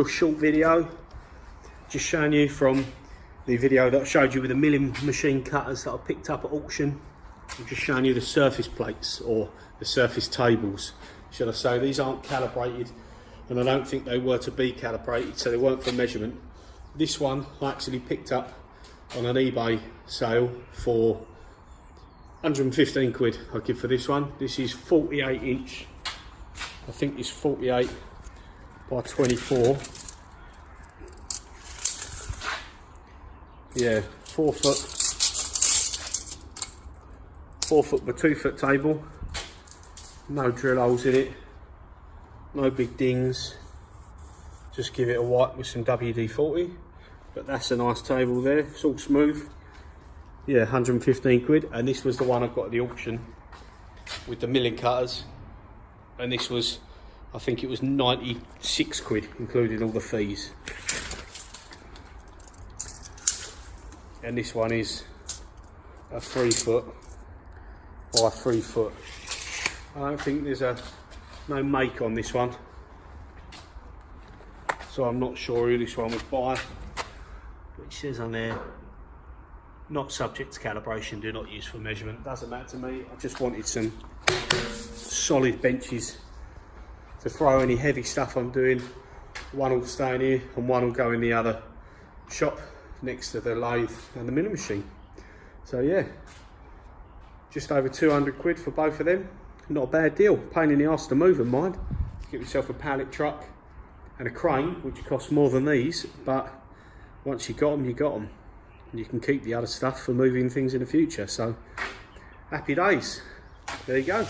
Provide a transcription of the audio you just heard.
real short video, just showing you from the video that I showed you with the milling machine cutters that I picked up at auction. I'm just showing you the surface plates, or the surface tables, should I say. These aren't calibrated, and I don't think they were to be calibrated, so they weren't for measurement. This one I actually picked up on an eBay sale for 115 quid I give for this one. This is 48 inch, I think it's 48 by 24. Yeah, 4 foot by 2 foot table. No drill holes in it, no big dings. Just give it a wipe with some WD-40. But that's a nice table there, it's all smooth. Yeah, 115 quid, and this was the one I got at the auction with the milling cutters, and this was, I think it was 96 quid, including all the fees. And this one is a 3 foot by 3 foot. I don't think there's no make on this one, so I'm not sure who this one was by. But it says on there, not subject to calibration, do not use for measurement. Doesn't matter to me. I just wanted some solid benches to throw any heavy stuff I'm doing. One will stay in here and one will go in the other shop next to the lathe and the milling machine. So yeah, just over 200 quid for both of them. Not a bad deal. Pain in the arse to move them, mind. Get yourself a pallet truck and a crane, which costs more than these, but once you got them, you got them. And you can keep the other stuff for moving things in the future. So happy days. There you go.